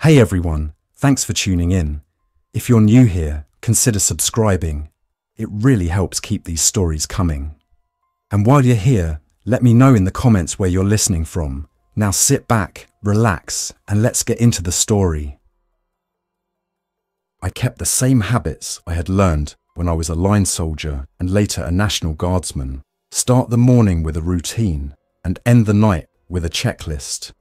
Hey everyone, thanks for tuning in. If you're new here, consider subscribing. It really helps keep these stories coming. And while you're here, let me know in the comments where you're listening from. Now sit back, relax, and let's get into the story. I kept the same habits I had learned when I was a line soldier and later a National Guardsman. Start the morning with a routine and end the night with a checklist.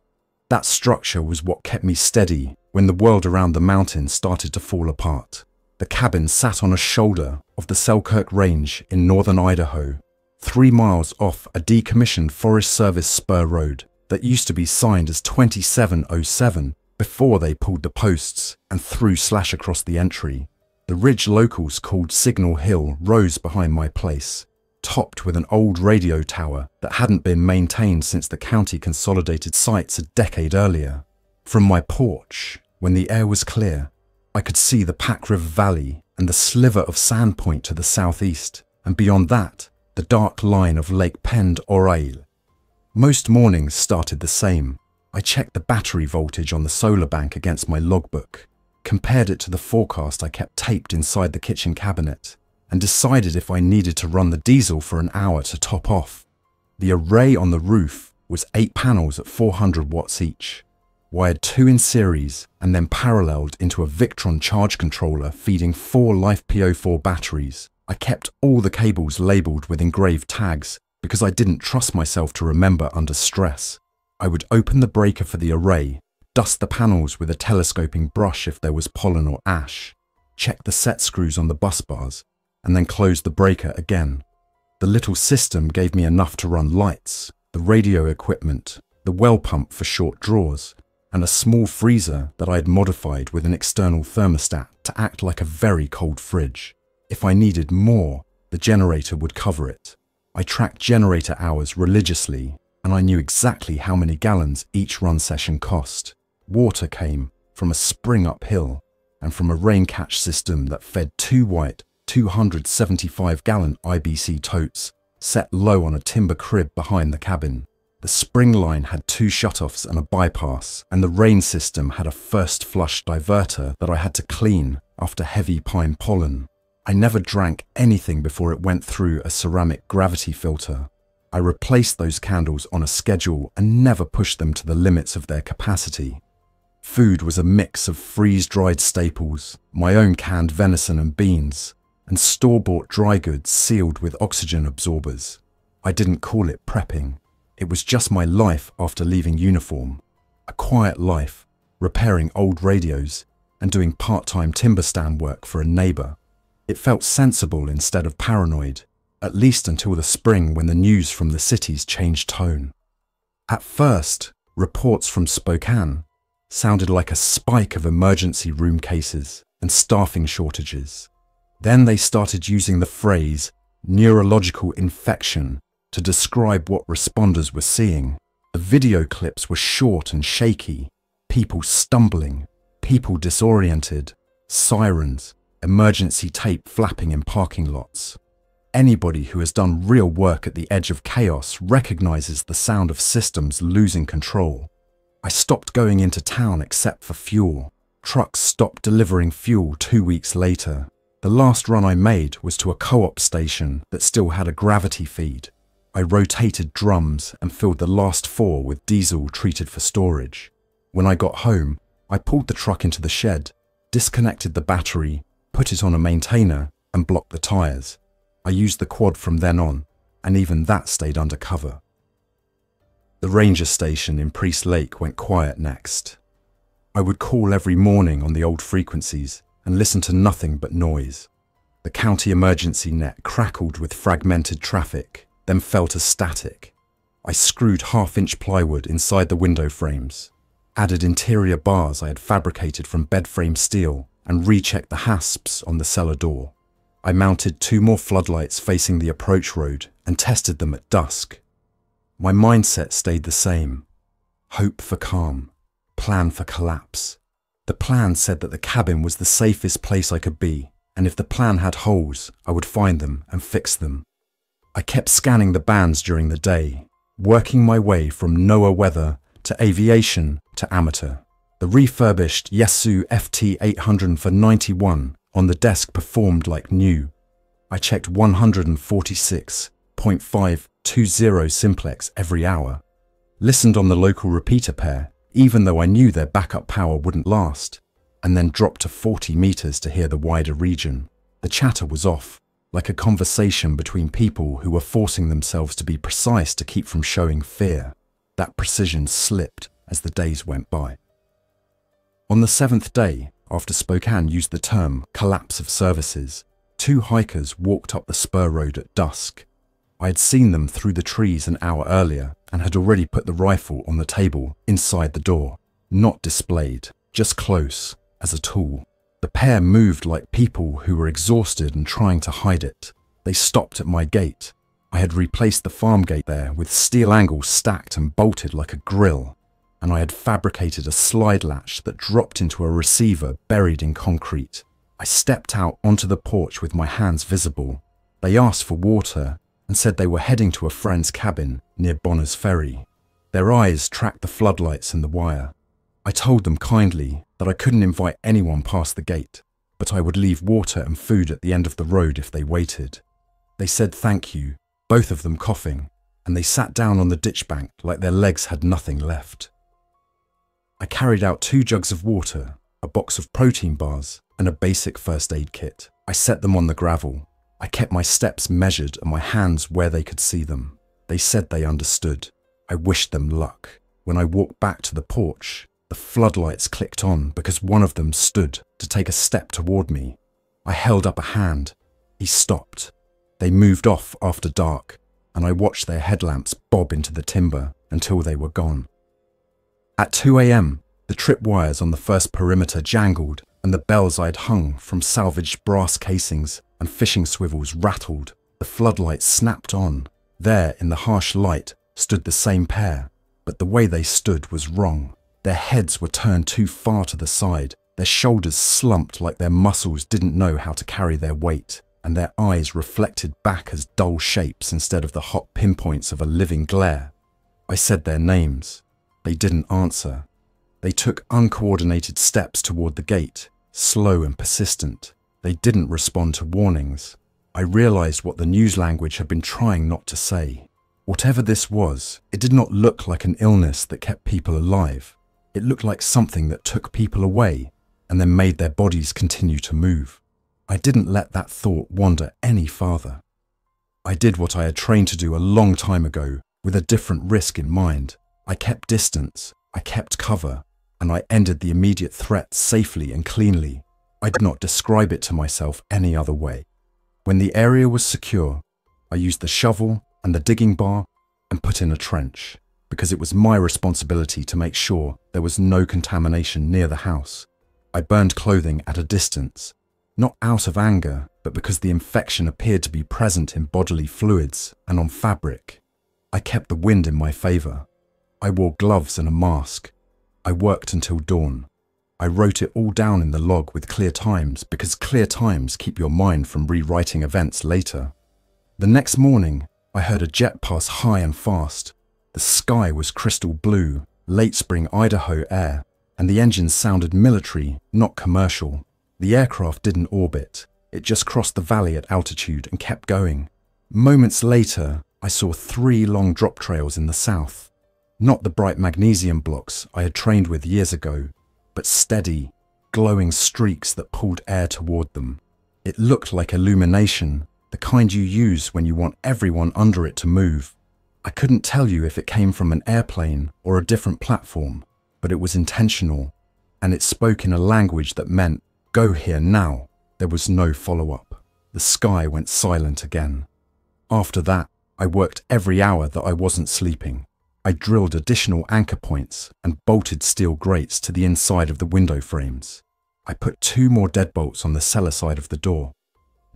That structure was what kept me steady when the world around the mountain started to fall apart. The cabin sat on a shoulder of the Selkirk Range in northern Idaho, 3 miles off a decommissioned Forest Service spur road that used to be signed as 2707 before they pulled the posts and threw slash across the entry. The ridge locals called Signal Hill rose behind my place, topped with an old radio tower that hadn't been maintained since the county consolidated sites a decade earlier. From my porch, when the air was clear, I could see the Pack River Valley and the sliver of Sandpoint to the southeast, and beyond that, the dark line of Lake Pend Oreille. Most mornings started the same. I checked the battery voltage on the solar bank against my logbook, compared it to the forecast I kept taped inside the kitchen cabinet, and decided if I needed to run the diesel for an hour to top off. The array on the roof was 8 panels at 400 watts each, wired 2 in series and then paralleled into a Victron charge controller feeding 4 LiFePO4 batteries. I kept all the cables labelled with engraved tags because I didn't trust myself to remember under stress. I would open the breaker for the array, dust the panels with a telescoping brush if there was pollen or ash, check the set screws on the bus bars, and then close the breaker again. The little system gave me enough to run lights, the radio equipment, the well pump for short draws, and a small freezer that I had modified with an external thermostat to act like a very cold fridge. If I needed more, the generator would cover it. I tracked generator hours religiously, and I knew exactly how many gallons each run session cost. Water came from a spring uphill and from a rain catch system that fed 2 white 275-gallon IBC totes set low on a timber crib behind the cabin. The spring line had 2 shutoffs and a bypass, and the rain system had a first flush diverter that I had to clean after heavy pine pollen. I never drank anything before it went through a ceramic gravity filter. I replaced those candles on a schedule and never pushed them to the limits of their capacity. Food was a mix of freeze-dried staples, my own canned venison and beans, and store-bought dry goods sealed with oxygen absorbers. I didn't call it prepping. It was just my life after leaving uniform. A quiet life, repairing old radios and doing part-time timber stand work for a neighbour. It felt sensible instead of paranoid, at least until the spring when the news from the cities changed tone. At first, reports from Spokane sounded like a spike of emergency room cases and staffing shortages. Then they started using the phrase neurological infection to describe what responders were seeing. The video clips were short and shaky, people stumbling, people disoriented, sirens, emergency tape flapping in parking lots. Anybody who has done real work at the edge of chaos recognizes the sound of systems losing control. I stopped going into town except for fuel. Trucks stopped delivering fuel 2 weeks later. The last run I made was to a co-op station that still had a gravity feed. I rotated drums and filled the last 4 with diesel treated for storage. When I got home, I pulled the truck into the shed, disconnected the battery, put it on a maintainer, and blocked the tyres. I used the quad from then on, and even that stayed under cover. The ranger station in Priest Lake went quiet next. I would call every morning on the old frequencies and listen to nothing but noise. The county emergency net crackled with fragmented traffic, then fell to static. I screwed 1/2-inch plywood inside the window frames, added interior bars I had fabricated from bed frame steel, and rechecked the hasps on the cellar door. I mounted 2 more floodlights facing the approach road and tested them at dusk. My mindset stayed the same. Hope for calm, plan for collapse. The plan said that the cabin was the safest place I could be, and if the plan had holes, I would find them and fix them. I kept scanning the bands during the day, working my way from NOAA weather to aviation to amateur. The refurbished Yaesu FT800 for 91 on the desk performed like new. I checked 146.520 simplex every hour. Listened on the local repeater pair, even though I knew their backup power wouldn't last, and then dropped to 40 meters to hear the wider region. The chatter was off, like a conversation between people who were forcing themselves to be precise to keep from showing fear. That precision slipped as the days went by. On the 7th day, after Spokane used the term collapse of services, 2 hikers walked up the spur road at dusk. I had seen them through the trees an hour earlier and had already put the rifle on the table inside the door, not displayed, just close, as a tool. The pair moved like people who were exhausted and trying to hide it. They stopped at my gate. I had replaced the farm gate there with steel angles stacked and bolted like a grill, and I had fabricated a slide latch that dropped into a receiver buried in concrete. I stepped out onto the porch with my hands visible. They asked for water and said they were heading to a friend's cabin near Bonner's Ferry. Their eyes tracked the floodlights and the wire. I told them kindly that I couldn't invite anyone past the gate, but I would leave water and food at the end of the road if they waited. They said thank you, both of them coughing, and they sat down on the ditch bank like their legs had nothing left. I carried out 2 jugs of water, a box of protein bars, and a basic first aid kit. I set them on the gravel. I kept my steps measured and my hands where they could see them. They said they understood. I wished them luck. When I walked back to the porch, the floodlights clicked on because one of them stood to take a step toward me. I held up a hand. He stopped. They moved off after dark, and I watched their headlamps bob into the timber until they were gone. At 2 a.m., the tripwires on the first perimeter jangled and the bells I'd hung from salvaged brass casings and fishing swivels rattled. The floodlights snapped on. There, in the harsh light, stood the same pair, but the way they stood was wrong. Their heads were turned too far to the side, their shoulders slumped like their muscles didn't know how to carry their weight, and their eyes reflected back as dull shapes instead of the hot pinpoints of a living glare. I said their names. They didn't answer. They took uncoordinated steps toward the gate, slow and persistent. They didn't respond to warnings. I realized what the news language had been trying not to say. Whatever this was, it did not look like an illness that kept people alive. It looked like something that took people away and then made their bodies continue to move. I didn't let that thought wander any farther. I did what I had trained to do a long time ago, with a different risk in mind. I kept distance, I kept cover, and I ended the immediate threat safely and cleanly. I did not describe it to myself any other way. When the area was secure, I used the shovel and the digging bar and put in a trench, because it was my responsibility to make sure there was no contamination near the house. I burned clothing at a distance, not out of anger, but because the infection appeared to be present in bodily fluids and on fabric. I kept the wind in my favor. I wore gloves and a mask. I worked until dawn. I wrote it all down in the log with clear times because clear times keep your mind from rewriting events later. The next morning, I heard a jet pass high and fast. The sky was crystal blue, late spring Idaho air, and the engines sounded military, not commercial. The aircraft didn't orbit. It just crossed the valley at altitude and kept going. Moments later, I saw 3 long drop trails in the south. Not the bright magnesium blocks I had trained with years ago, but steady, glowing streaks that pulled air toward them. It looked like illumination, the kind you use when you want everyone under it to move. I couldn't tell you if it came from an airplane or a different platform, but it was intentional, and it spoke in a language that meant, "Go here now." There was no follow-up. The sky went silent again. After that, I worked every hour that I wasn't sleeping. I drilled additional anchor points and bolted steel grates to the inside of the window frames. I put 2 more deadbolts on the cellar side of the door,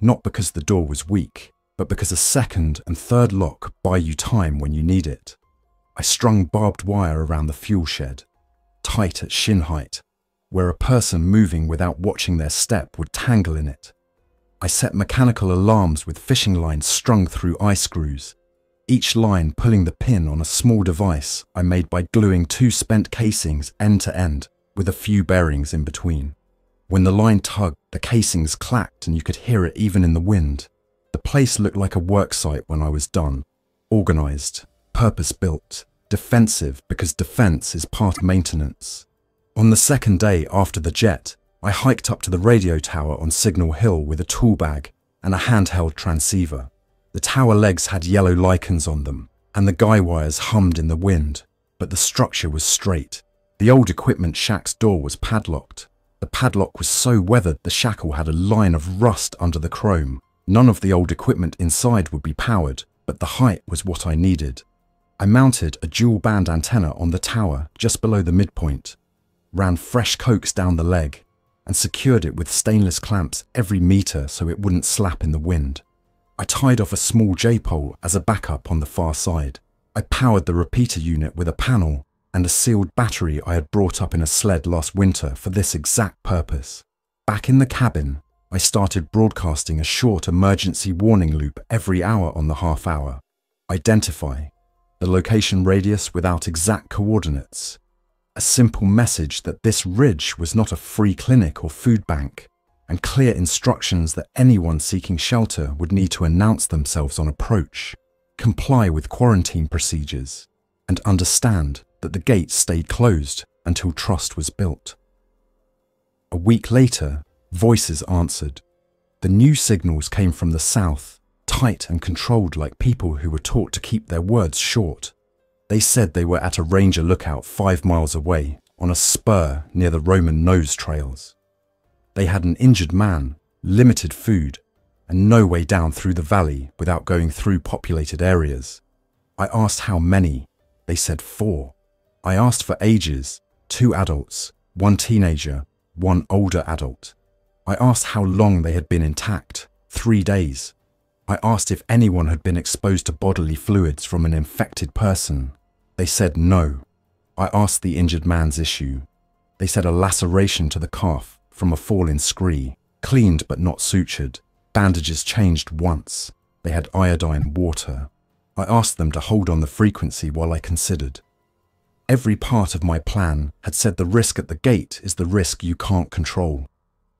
not because the door was weak, but because a second and third lock buy you time when you need it. I strung barbed wire around the fuel shed, tight at shin height, where a person moving without watching their step would tangle in it. I set mechanical alarms with fishing lines strung through eye screws, each line pulling the pin on a small device I made by gluing 2 spent casings end to end with a few bearings in between. When the line tugged, the casings clacked and you could hear it even in the wind. The place looked like a work site when I was done. Organized, purpose-built, defensive because defense is part of maintenance. On the second day after the jet, I hiked up to the radio tower on Signal Hill with a tool bag and a handheld transceiver. The tower legs had yellow lichens on them, and the guy wires hummed in the wind, but the structure was straight. The old equipment shack's door was padlocked. The padlock was so weathered the shackle had a line of rust under the chrome. None of the old equipment inside would be powered, but the height was what I needed. I mounted a dual-band antenna on the tower just below the midpoint, ran fresh coax down the leg, and secured it with stainless clamps every meter so it wouldn't slap in the wind. I tied off a small J-pole as a backup on the far side. I powered the repeater unit with a panel and a sealed battery I had brought up in a sled last winter for this exact purpose. Back in the cabin, I started broadcasting a short emergency warning loop every hour on the half hour. Identify, the location radius without exact coordinates. A simple message that this ridge was not a free clinic or food bank, and clear instructions that anyone seeking shelter would need to announce themselves on approach, comply with quarantine procedures, and understand that the gates stayed closed until trust was built. A week later, voices answered. The new signals came from the south, tight and controlled like people who were taught to keep their words short. They said they were at a ranger lookout 5 miles away, on a spur near the Roman nose trails. They had an injured man, limited food, and no way down through the valley without going through populated areas. I asked how many. They said 4. I asked for ages, 2 adults, 1 teenager, 1 older adult. I asked how long they had been intact, 3 days. I asked if anyone had been exposed to bodily fluids from an infected person. They said no. I asked the injured man's issue. They said a laceration to the calf from a fall in scree, cleaned but not sutured, bandages changed once. They had iodine and water. I asked them to hold on the frequency while I considered. Every part of my plan had said the risk at the gate is the risk you can't control.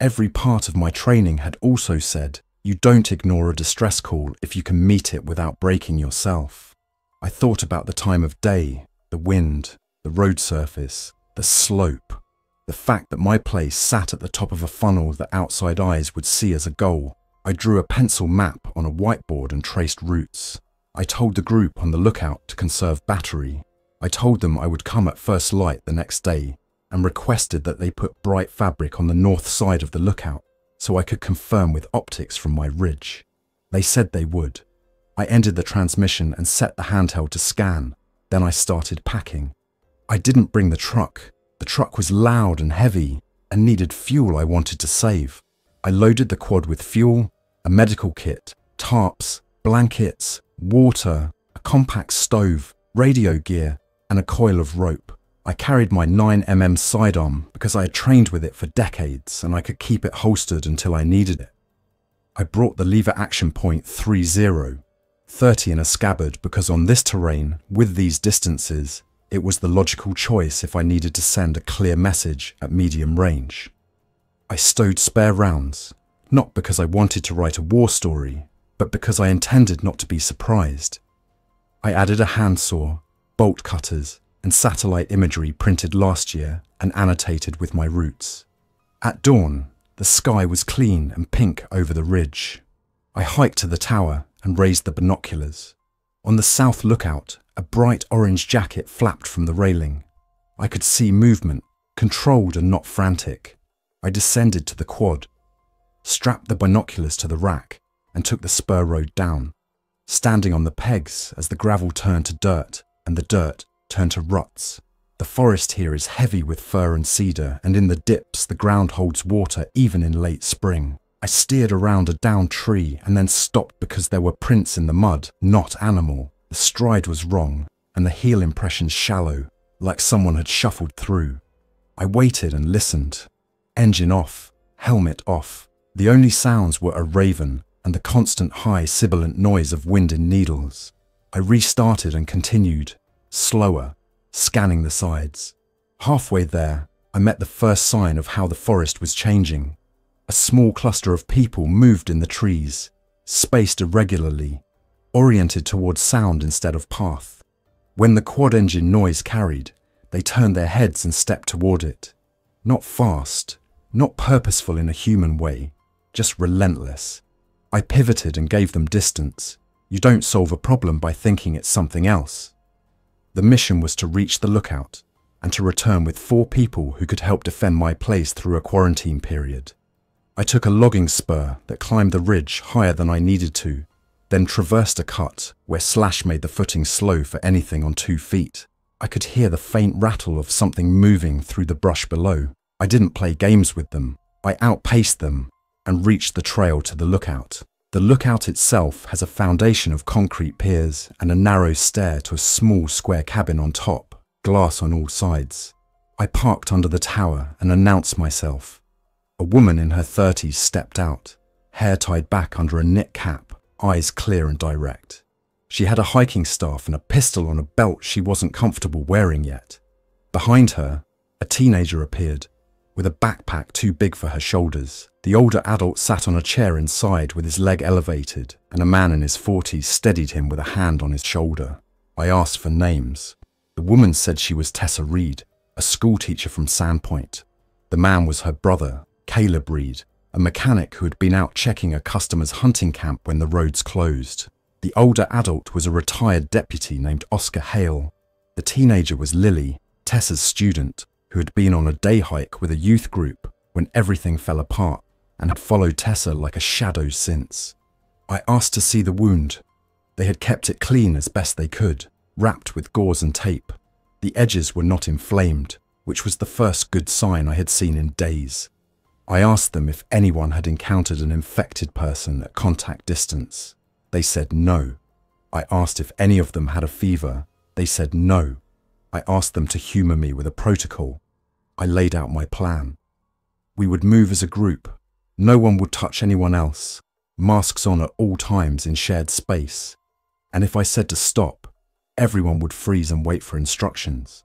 Every part of my training had also said you don't ignore a distress call if you can meet it without breaking yourself. I thought about the time of day, the wind, the road surface, the slope, the fact that my place sat at the top of a funnel that outside eyes would see as a goal. I drew a pencil map on a whiteboard and traced routes. I told the group on the lookout to conserve battery. I told them I would come at first light the next day and requested that they put bright fabric on the north side of the lookout so I could confirm with optics from my ridge. They said they would. I ended the transmission and set the handheld to scan. Then I started packing. I didn't bring the truck. The truck was loud and heavy and needed fuel I wanted to save. I loaded the quad with fuel, a medical kit, tarps, blankets, water, a compact stove, radio gear, and a coil of rope. I carried my 9mm sidearm because I had trained with it for decades and I could keep it holstered until I needed it. I brought the lever action point 30 in a scabbard because on this terrain, with these distances, it was the logical choice if I needed to send a clear message at medium range. I stowed spare rounds, not because I wanted to write a war story, but because I intended not to be surprised. I added a handsaw, bolt cutters, and satellite imagery printed last year and annotated with my routes. At dawn, the sky was clean and pink over the ridge. I hiked to the tower and raised the binoculars. On the south lookout, a bright orange jacket flapped from the railing. I could see movement, controlled and not frantic. I descended to the quad, strapped the binoculars to the rack, and took the spur road down, standing on the pegs as the gravel turned to dirt and the dirt turned to ruts. The forest here is heavy with fir and cedar, and in the dips the ground holds water even in late spring. I steered around a downed tree and then stopped because there were prints in the mud, not animal. The stride was wrong, and the heel impressions shallow, like someone had shuffled through. I waited and listened. Engine off, helmet off. The only sounds were a raven and the constant high sibilant noise of wind in needles. I restarted and continued, slower, scanning the sides. Halfway there, I met the first sign of how the forest was changing. A small cluster of people moved in the trees, spaced irregularly, oriented towards sound instead of path. When the quad engine noise carried, they turned their heads and stepped toward it. Not fast, not purposeful in a human way, just relentless. I pivoted and gave them distance. You don't solve a problem by thinking it's something else. The mission was to reach the lookout and to return with 4 people who could help defend my place through a quarantine period. I took a logging spur that climbed the ridge higher than I needed to, then traversed a cut where slash made the footing slow for anything on 2 feet. I could hear the faint rattle of something moving through the brush below. I didn't play games with them. I outpaced them and reached the trail to the lookout. The lookout itself has a foundation of concrete piers and a narrow stair to a small square cabin on top, glass on all sides. I parked under the tower and announced myself. A woman in her 30s stepped out, hair tied back under a knit cap, eyes clear and direct. She had a hiking staff and a pistol on a belt she wasn't comfortable wearing yet. Behind her, a teenager appeared, with a backpack too big for her shoulders. The older adult sat on a chair inside with his leg elevated, and a man in his 40s steadied him with a hand on his shoulder. I asked for names. The woman said she was Tessa Reed, a schoolteacher from Sandpoint. The man was her brother, Caleb Reed, a mechanic who had been out checking a customer's hunting camp when the roads closed. The older adult was a retired deputy named Oscar Hale. The teenager was Lily, Tessa's student, who had been on a day hike with a youth group when everything fell apart and had followed Tessa like a shadow since. I asked to see the wound. They had kept it clean as best they could, wrapped with gauze and tape. The edges were not inflamed, which was the first good sign I had seen in days. I asked them if anyone had encountered an infected person at contact distance. They said no. I asked if any of them had a fever. They said no. I asked them to humour me with a protocol. I laid out my plan. We would move as a group. No one would touch anyone else. Masks on at all times in shared space. And if I said to stop, everyone would freeze and wait for instructions.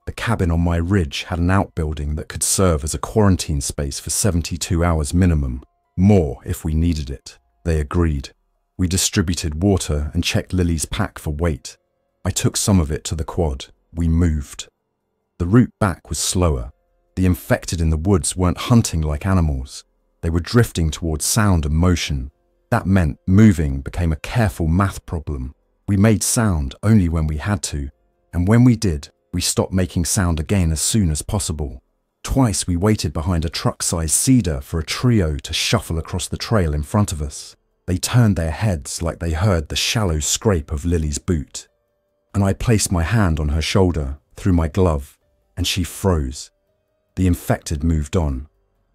The cabin on my ridge had an outbuilding that could serve as a quarantine space for 72 hours minimum, more if we needed it. They agreed. We distributed water and checked Lily's pack for weight. I took some of it to the quad. We moved. The route back was slower. The infected in the woods weren't hunting like animals. They were drifting towards sound and motion. That meant moving became a careful math problem. We made sound only when we had to, and when we did, we stopped making sound again as soon as possible. Twice we waited behind a truck-sized cedar for a trio to shuffle across the trail in front of us. They turned their heads like they heard the shallow scrape of Lily's boot. And I placed my hand on her shoulder through my glove, and she froze. The infected moved on.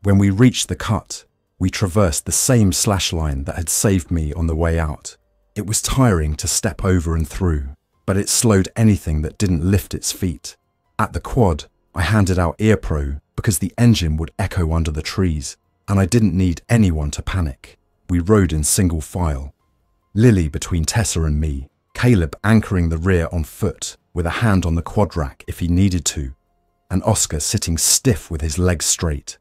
When we reached the cut, we traversed the same slash line that had saved me on the way out. It was tiring to step over and through, but it slowed anything that didn't lift its feet. At the quad, I handed out EarPro because the engine would echo under the trees, and I didn't need anyone to panic. We rode in single file. Lily between Tessa and me, Caleb anchoring the rear on foot with a hand on the quad rack if he needed to, and Oscar sitting stiff with his legs straight.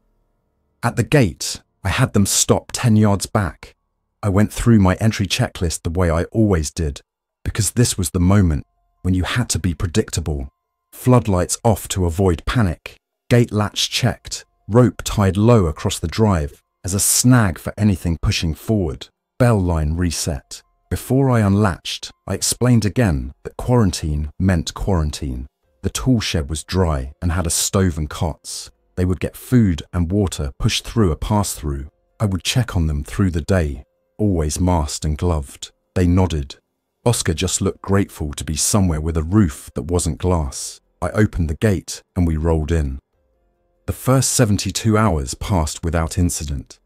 At the gate, I had them stop 10 yards back. I went through my entry checklist the way I always did, because this was the moment when you had to be predictable. Floodlights off to avoid panic, gate latch checked, rope tied low across the drive as a snag for anything pushing forward, bell line reset. Before I unlatched, I explained again that quarantine meant quarantine. The tool shed was dry and had a stove and cots. They would get food and water pushed through a pass-through. I would check on them through the day, always masked and gloved. They nodded. Oscar just looked grateful to be somewhere with a roof that wasn't glass. I opened the gate and we rolled in. The first 72 hours passed without incident.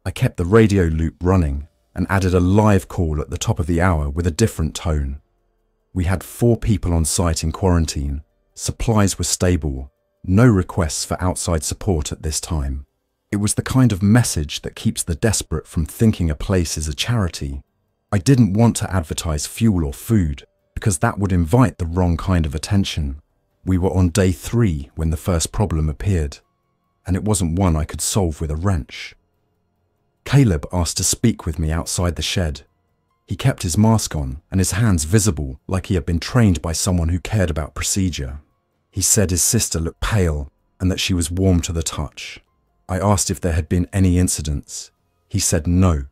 I kept the radio loop running and added a live call at the top of the hour with a different tone. We had 4 people on site in quarantine. Supplies were stable. No requests for outside support at this time. It was the kind of message that keeps the desperate from thinking a place is a charity. I didn't want to advertise fuel or food because that would invite the wrong kind of attention. We were on day 3 when the first problem appeared. and it wasn't one I could solve with a wrench. Caleb asked to speak with me outside the shed. He kept his mask on and his hands visible like he had been trained by someone who cared about procedure. He said his sister looked pale and that she was warm to the touch. I asked if there had been any incidents. He said no.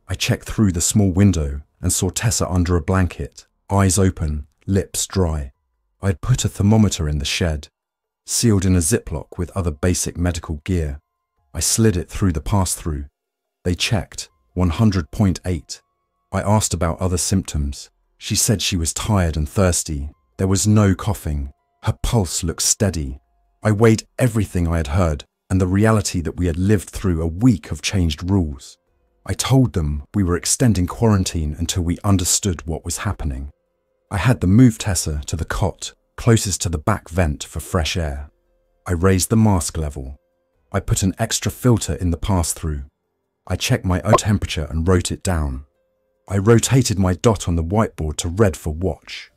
I checked through the small window and saw Tessa under a blanket, eyes open, lips dry. I had put a thermometer in the shed, sealed in a Ziploc with other basic medical gear. I slid it through the pass-through. They checked, 100.8. I asked about other symptoms. She said she was tired and thirsty. There was no coughing. Her pulse looked steady. I weighed everything I had heard and the reality that we had lived through a week of changed rules. I told them we were extending quarantine until we understood what was happening. I had them move Tessa to the cot closest to the back vent for fresh air. I raised the mask level. I put an extra filter in the pass-through. I checked my own temperature and wrote it down. I rotated my dot on the whiteboard to red for watch.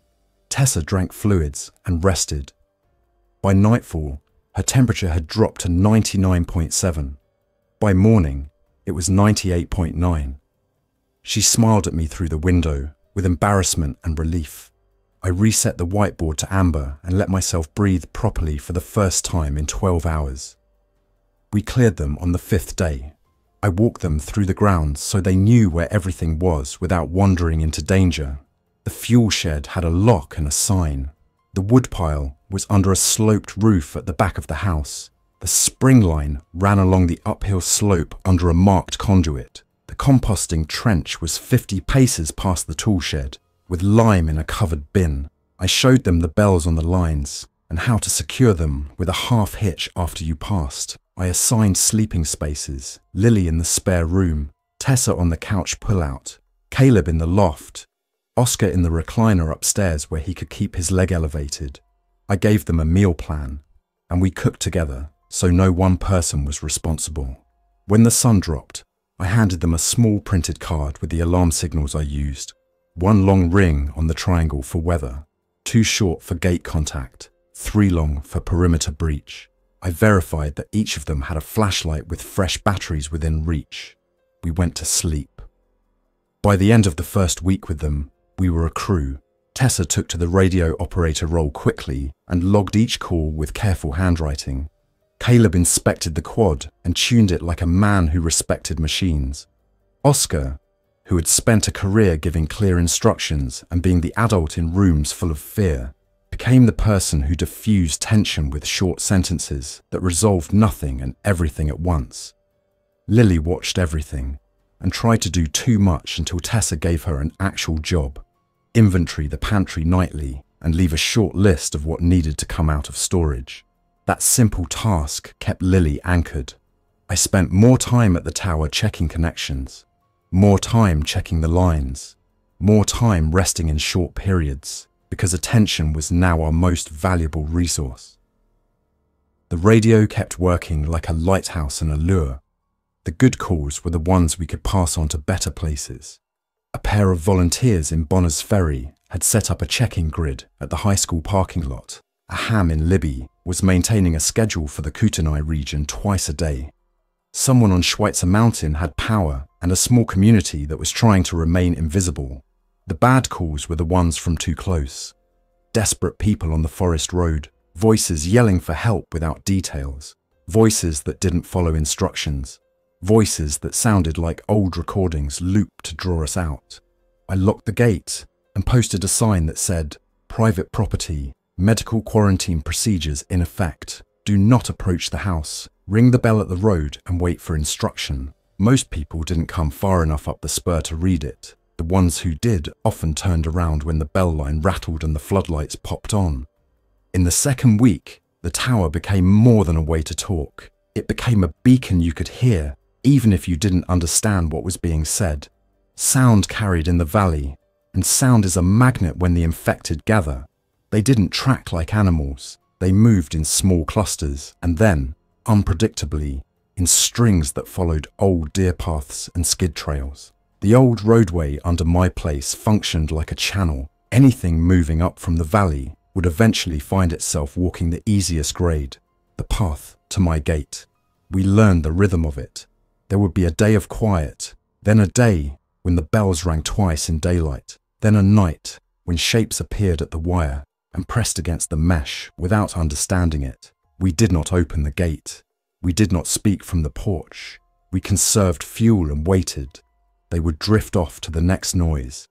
Tessa drank fluids and rested. By nightfall, her temperature had dropped to 99.7. By morning, it was 98.9. She smiled at me through the window with embarrassment and relief. I reset the whiteboard to amber and let myself breathe properly for the first time in 12 hours. We cleared them on the 5th day. I walked them through the grounds so they knew where everything was without wandering into danger. The fuel shed had a lock and a sign. The woodpile was under a sloped roof at the back of the house. The spring line ran along the uphill slope under a marked conduit. The composting trench was 50 paces past the tool shed, with lime in a covered bin. I showed them the bells on the lines and how to secure them with a half hitch after you passed. I assigned sleeping spaces, Lily in the spare room, Tessa on the couch pull-out, Caleb in the loft, Oscar in the recliner upstairs where he could keep his leg elevated. I gave them a meal plan, and we cooked together, so no one person was responsible. When the sun dropped, I handed them a small printed card with the alarm signals I used. One long ring on the triangle for weather, 2 short for gate contact, 3 long for perimeter breach. I verified that each of them had a flashlight with fresh batteries within reach. We went to sleep. By the end of the first week with them, we were a crew. Tessa took to the radio operator role quickly and logged each call with careful handwriting. Caleb inspected the quad and tuned it like a man who respected machines. Oscar, who had spent a career giving clear instructions and being the adult in rooms full of fear, became the person who diffused tension with short sentences that resolved nothing and everything at once. Lily watched everything and tried to do too much until Tessa gave her an actual job: inventory the pantry nightly and leave a short list of what needed to come out of storage. That simple task kept Lily anchored. I spent more time at the tower checking connections, more time checking the lines, more time resting in short periods, because attention was now our most valuable resource. The radio kept working like a lighthouse and a lure. The good calls were the ones we could pass on to better places. A pair of volunteers in Bonners Ferry had set up a checking grid at the high school parking lot. A ham in Libby was maintaining a schedule for the Kootenai region twice a day. Someone on Schweitzer Mountain had power and a small community that was trying to remain invisible. The bad calls were the ones from too close. Desperate people on the forest road, voices yelling for help without details, voices that didn't follow instructions, voices that sounded like old recordings looped to draw us out. I locked the gate and posted a sign that said, "Private property, medical quarantine procedures in effect. Do not approach the house. Ring the bell at the road and wait for instruction." Most people didn't come far enough up the spur to read it. The ones who did often turned around when the bell line rattled and the floodlights popped on. In the second week, the tower became more than a way to talk. It became a beacon you could hear, even if you didn't understand what was being said. Sound carried in the valley, and sound is a magnet when the infected gather. They didn't track like animals. They moved in small clusters, and then, unpredictably, in strings that followed old deer paths and skid trails. The old roadway under my place functioned like a channel. Anything moving up from the valley would eventually find itself walking the easiest grade, the path to my gate. We learned the rhythm of it. There would be a day of quiet, then a day when the bells rang twice in daylight, then a night when shapes appeared at the wire and pressed against the mesh without understanding it. We did not open the gate. We did not speak from the porch. We conserved fuel and waited. They would drift off to the next noise.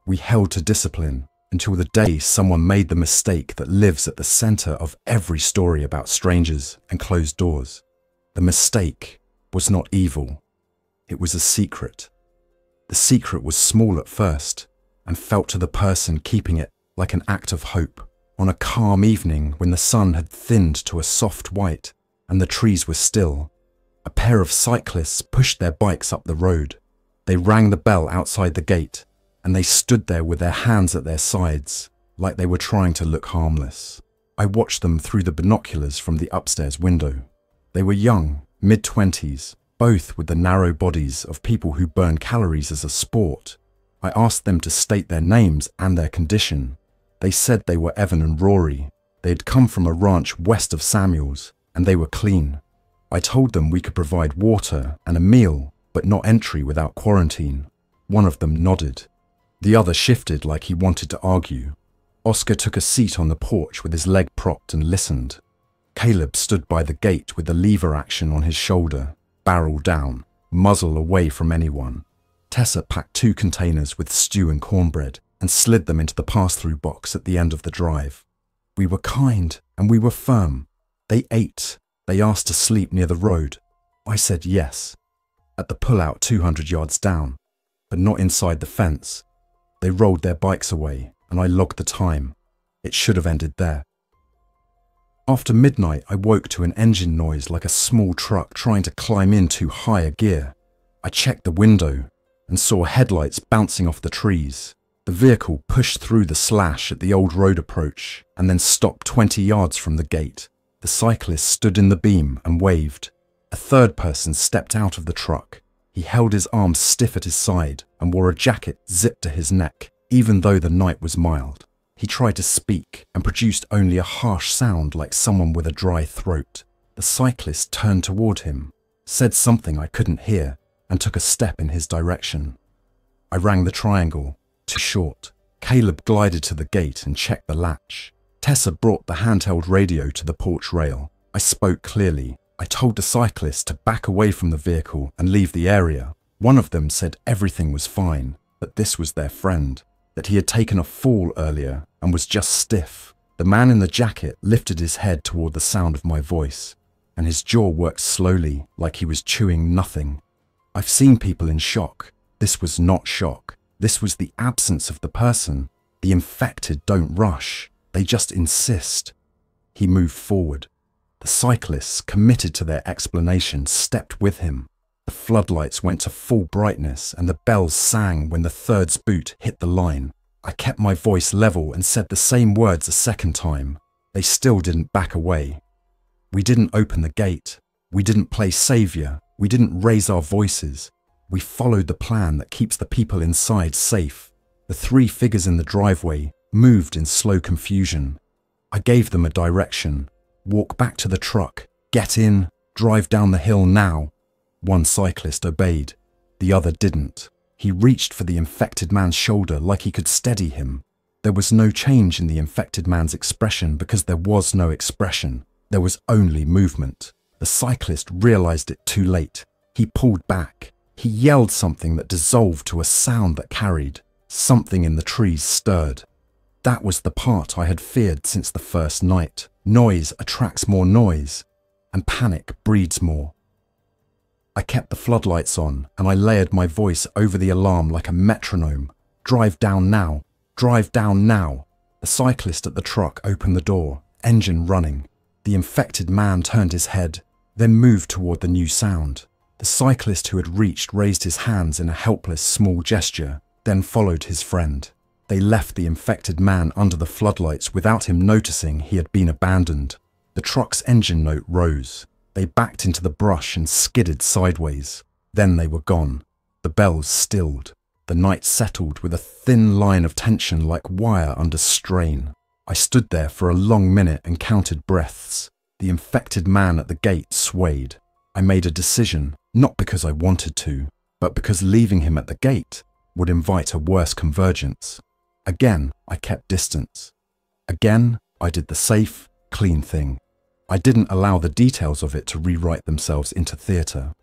We held to discipline until the day someone made the mistake that lives at the center of every story about strangers and closed doors. The mistake was not evil. It was a secret. The secret was small at first and felt to the person keeping it like an act of hope. On a calm evening when the sun had thinned to a soft white and the trees were still, a pair of cyclists pushed their bikes up the road. They rang the bell outside the gate, and they stood there with their hands at their sides, like they were trying to look harmless. I watched them through the binoculars from the upstairs window. They were young, mid-20s, both with the narrow bodies of people who burn calories as a sport. I asked them to state their names and their condition. They said they were Evan and Rory. They had come from a ranch west of Samuel's, and they were clean. I told them we could provide water and a meal, but not entry without quarantine. One of them nodded. The other shifted like he wanted to argue. Oscar took a seat on the porch with his leg propped and listened. Caleb stood by the gate with the lever action on his shoulder, barrel down, muzzle away from anyone. Tessa packed 2 containers with stew and cornbread and slid them into the pass-through box at the end of the drive. We were kind and we were firm. They ate. They asked to sleep near the road. I said yes. At the pull-out 200 yards down, but not inside the fence. They rolled their bikes away, and I logged the time. It should have ended there. After midnight, I woke to an engine noise like a small truck trying to climb in too high a gear. I checked the window and saw headlights bouncing off the trees. The vehicle pushed through the slash at the old road approach and then stopped 20 yards from the gate. The cyclist stood in the beam and waved. A third person stepped out of the truck. He held his arms stiff at his side and wore a jacket zipped to his neck, even though the night was mild. He tried to speak and produced only a harsh sound like someone with a dry throat. The cyclist turned toward him, said something I couldn't hear, and took a step in his direction. I rang the triangle. Too short. Caleb glided to the gate and checked the latch. Tessa brought the handheld radio to the porch rail. I spoke clearly. I told the cyclist to back away from the vehicle and leave the area. One of them said everything was fine, that this was their friend, that he had taken a fall earlier and was just stiff. The man in the jacket lifted his head toward the sound of my voice, and his jaw worked slowly like he was chewing nothing. I've seen people in shock. This was not shock. This was the absence of the person. The infected don't rush. They just insist. He moved forward. The cyclists, committed to their explanation, stepped with him. The floodlights went to full brightness and the bells sang when the third's boot hit the line. I kept my voice level and said the same words a second time. They still didn't back away. We didn't open the gate. We didn't play savior. We didn't raise our voices. We followed the plan that keeps the people inside safe. The 3 figures in the driveway moved in slow confusion. I gave them a direction. Walk back to the truck. Get in. Drive down the hill now. One cyclist obeyed. The other didn't. He reached for the infected man's shoulder like he could steady him. There was no change in the infected man's expression because there was no expression. There was only movement. The cyclist realized it too late. He pulled back. He yelled something that dissolved to a sound that carried. Something in the trees stirred. That was the part I had feared since the first night. Noise attracts more noise, and panic breeds more. I kept the floodlights on, and I layered my voice over the alarm like a metronome. Drive down now. Drive down now. The cyclist at the truck opened the door, engine running. The infected man turned his head, then moved toward the new sound. The cyclist who had reached raised his hands in a helpless small gesture, then followed his friend. They left the infected man under the floodlights without him noticing he had been abandoned. The truck's engine note rose. They backed into the brush and skidded sideways. Then they were gone. The bells stilled. The night settled with a thin line of tension like wire under strain. I stood there for a long minute and counted breaths. The infected man at the gate swayed. I made a decision, not because I wanted to, but because leaving him at the gate would invite a worse convergence. Again, I kept distance. Again, I did the safe, clean thing. I didn't allow the details of it to rewrite themselves into theatre.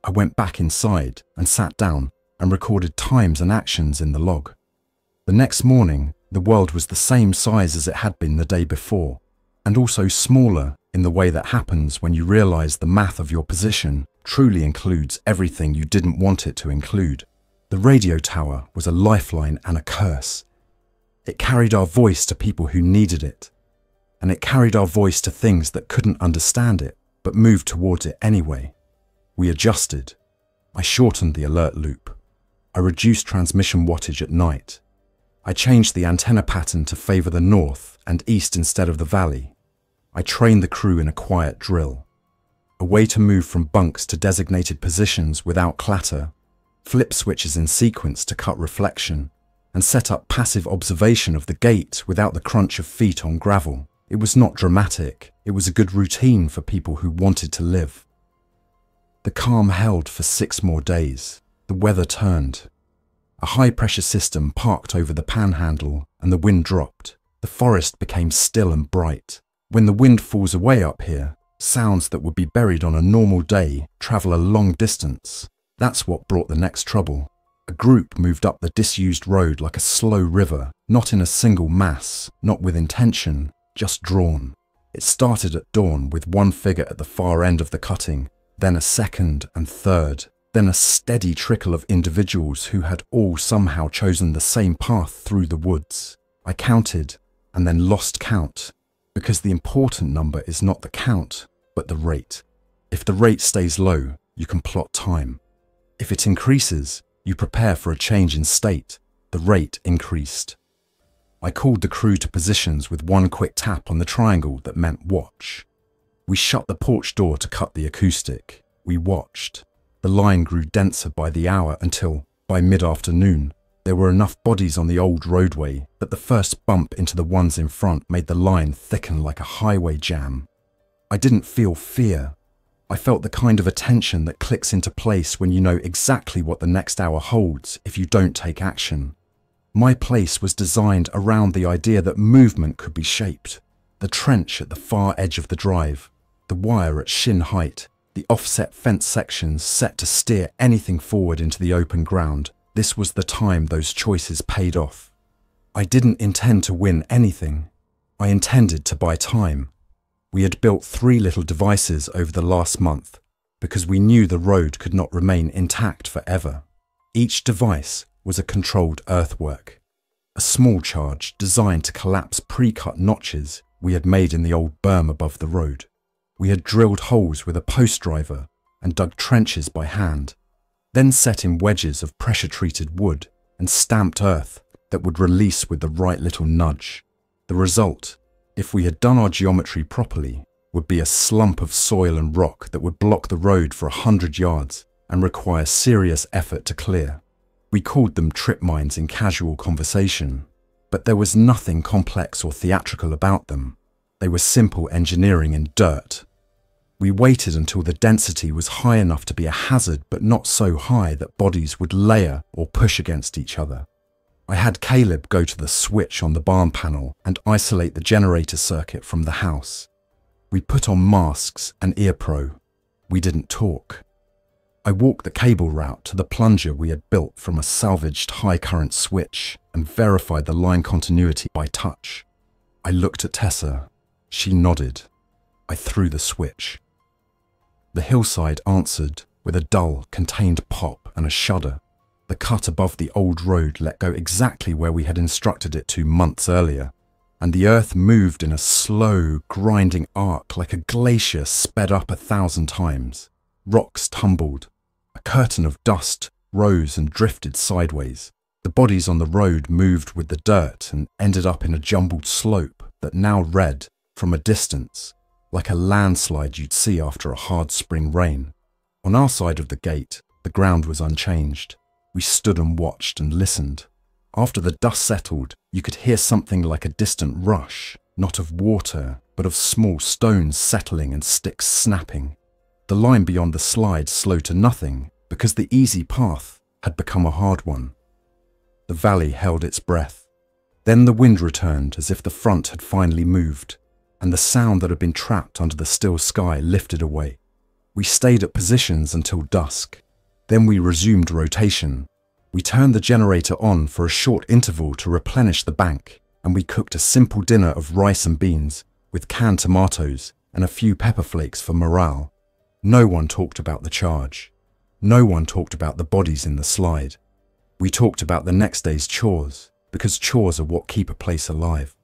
I went back inside and sat down and recorded times and actions in the log. The next morning, the world was the same size as it had been the day before, and also smaller in the way that happens when you realize the math of your position truly includes everything you didn't want it to include. The radio tower was a lifeline and a curse. It carried our voice to people who needed it, and it carried our voice to things that couldn't understand it, but moved towards it anyway. We adjusted. I shortened the alert loop. I reduced transmission wattage at night. I changed the antenna pattern to favor the north and east instead of the valley. I trained the crew in a quiet drill. A way to move from bunks to designated positions without clatter, flip switches in sequence to cut reflection, and set up passive observation of the gate without the crunch of feet on gravel. It was not dramatic. It was a good routine for people who wanted to live. The calm held for 6 more days. The weather turned. A high-pressure system parked over the panhandle and the wind dropped. The forest became still and bright. When the wind falls away up here, sounds that would be buried on a normal day travel a long distance. That's what brought the next trouble. A group moved up the disused road like a slow river, not in a single mass, not with intention, just drawn. It started at dawn with one figure at the far end of the cutting, then a second and third, then a steady trickle of individuals who had all somehow chosen the same path through the woods. I counted and then lost count, because the important number is not the count, but the rate. If the rate stays low, you can plot time. If it increases, you prepare for a change in state. The rate increased. I called the crew to positions with one quick tap on the triangle that meant watch. We shut the porch door to cut the acoustic. We watched. The line grew denser by the hour until, by mid-afternoon, there were enough bodies on the old roadway that the first bump into the ones in front made the line thicken like a highway jam. I didn't feel fear. I felt the kind of attention that clicks into place when you know exactly what the next hour holds if you don't take action. My place was designed around the idea that movement could be shaped. The trench at the far edge of the drive, the wire at shin height, the offset fence sections set to steer anything forward into the open ground. This was the time those choices paid off. I didn't intend to win anything. I intended to buy time. We had built 3 little devices over the last month because we knew the road could not remain intact forever. Each device was a controlled earthwork, a small charge designed to collapse pre-cut notches we had made in the old berm above the road. We had drilled holes with a post driver and dug trenches by hand, then set in wedges of pressure-treated wood and stamped earth that would release with the right little nudge. The result, if we had done our geometry properly, would be a slump of soil and rock that would block the road for 100 yards and require serious effort to clear. We called them trip mines in casual conversation, but there was nothing complex or theatrical about them. They were simple engineering in dirt. We waited until the density was high enough to be a hazard, but not so high that bodies would layer or push against each other. I had Caleb go to the switch on the barn panel and isolate the generator circuit from the house. We put on masks and ear pro. We didn't talk. I walked the cable route to the plunger we had built from a salvaged high-current switch and verified the line continuity by touch. I looked at Tessa. She nodded. I threw the switch. The hillside answered with a dull, contained pop and a shudder. The cut above the old road let go exactly where we had instructed it to months earlier, and the earth moved in a slow, grinding arc like a glacier sped up 1,000 times. Rocks tumbled. A curtain of dust rose and drifted sideways. The bodies on the road moved with the dirt and ended up in a jumbled slope that now read, from a distance, like a landslide you'd see after a hard spring rain. On our side of the gate, the ground was unchanged. We stood and watched and listened. After the dust settled, you could hear something like a distant rush, not of water, but of small stones settling and sticks snapping. The line beyond the slide slowed to nothing because the easy path had become a hard one. The valley held its breath. Then the wind returned as if the front had finally moved, and the sound that had been trapped under the still sky lifted away. We stayed at positions until dusk. Then we resumed rotation. We turned the generator on for a short interval to replenish the bank, and we cooked a simple dinner of rice and beans with canned tomatoes and a few pepper flakes for morale. No one talked about the charge. No one talked about the bodies in the slide. We talked about the next day's chores, because chores are what keep a place alive.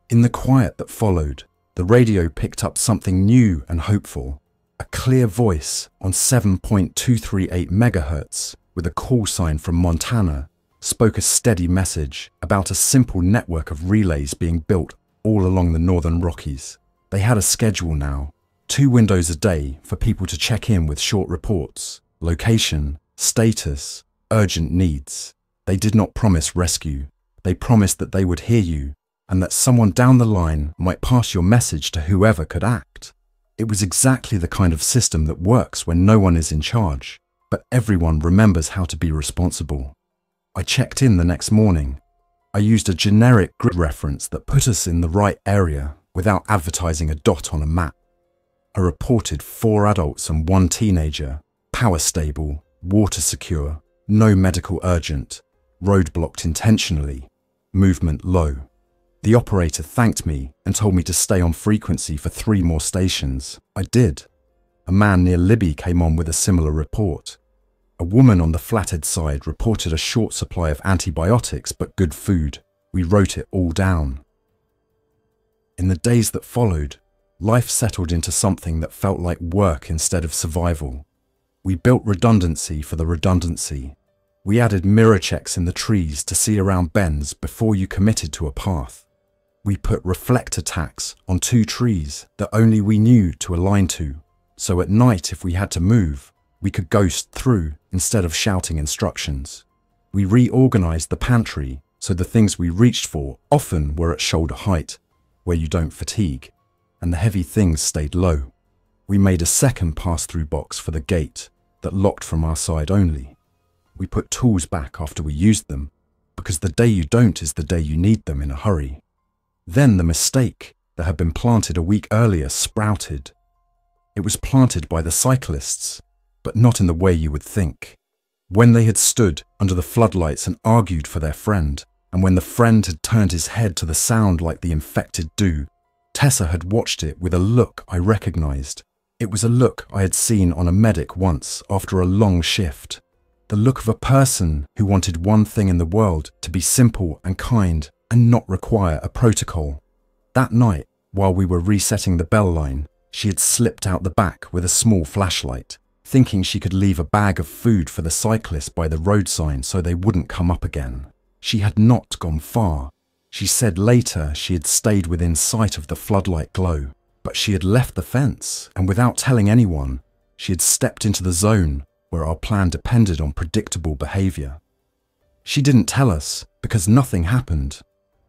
In the quiet that followed, the radio picked up something new and hopeful. A clear voice on 7.238 megahertz with a call sign from Montana spoke a steady message about a simple network of relays being built all along the northern Rockies. They had a schedule now, 2 windows a day for people to check in with short reports, location, status, urgent needs. They did not promise rescue. They promised that they would hear you and that someone down the line might pass your message to whoever could act. It was exactly the kind of system that works when no one is in charge, but everyone remembers how to be responsible. I checked in the next morning. I used a generic grid reference that put us in the right area without advertising a dot on a map. I reported 4 adults and 1 teenager, power stable, water secure, no medical urgent, roadblocked intentionally, movement low. The operator thanked me and told me to stay on frequency for 3 more stations. I did. A man near Libby came on with a similar report. A woman on the Flathead side reported a short supply of antibiotics but good food. We wrote it all down. In the days that followed, life settled into something that felt like work instead of survival. We built redundancy for the redundancy. We added mirror checks in the trees to see around bends before you committed to a path. We put reflector tacks on 2 trees that only we knew to align to, so at night if we had to move, we could ghost through instead of shouting instructions. We reorganized the pantry so the things we reached for often were at shoulder height, where you don't fatigue, and the heavy things stayed low. We made a second pass-through box for the gate that locked from our side only. We put tools back after we used them, because the day you don't is the day you need them in a hurry. Then the mistake that had been planted a week earlier sprouted. It was planted by the cyclists, but not in the way you would think. When they had stood under the floodlights and argued for their friend, and when the friend had turned his head to the sound like the infected do, Tessa had watched it with a look I recognized. It was a look I had seen on a medic once after a long shift. The look of a person who wanted one thing in the world: to be simple and kind and not require a protocol. That night, while we were resetting the bell line, she had slipped out the back with a small flashlight, thinking she could leave a bag of food for the cyclists by the road sign so they wouldn't come up again. She had not gone far. She said later she had stayed within sight of the floodlight glow, but she had left the fence, and without telling anyone, she had stepped into the zone where our plan depended on predictable behavior. She didn't tell us because nothing happened.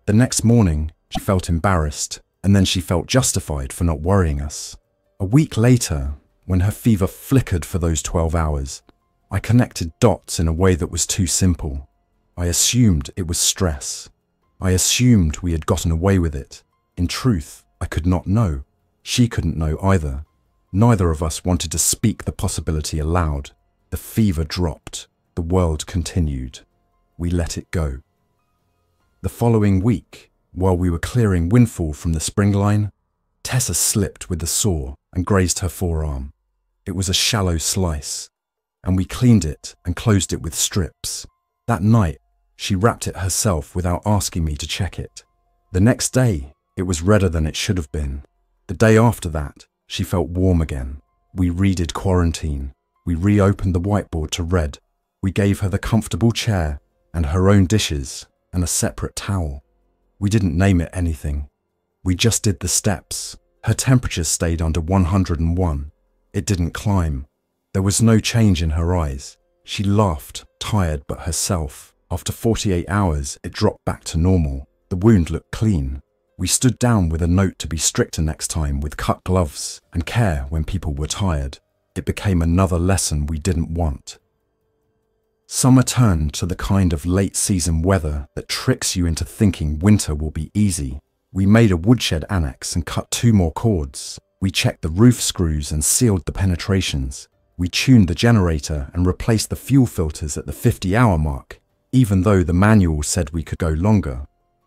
The next morning, she felt embarrassed, and then she felt justified for not worrying us. A week later, when her fever flickered for those 12 hours, I connected dots in a way that was too simple. I assumed it was stress. I assumed we had gotten away with it. In truth, I could not know. She couldn't know either. Neither of us wanted to speak the possibility aloud. The fever dropped. The world continued. We let it go. The following week, while we were clearing windfall from the spring line, Tessa slipped with the saw and grazed her forearm. It was a shallow slice, and we cleaned it and closed it with strips. That night, she wrapped it herself without asking me to check it. The next day, it was redder than it should have been. The day after that, she felt warm again. We redid quarantine. We reopened the whiteboard to red. We gave her the comfortable chair and her own dishes and a separate towel. We didn't name it anything. We just did the steps. Her temperature stayed under 101. It didn't climb. There was no change in her eyes. She laughed, tired but herself. After 48 hours, it dropped back to normal. The wound looked clean. We stood down with a note to be stricter next time, with cut gloves and care when people were tired. It became another lesson we didn't want. Summer turned to the kind of late-season weather that tricks you into thinking winter will be easy. We made a woodshed annex and cut 2 more cords. We checked the roof screws and sealed the penetrations. We tuned the generator and replaced the fuel filters at the 50-hour mark, even though the manual said we could go longer.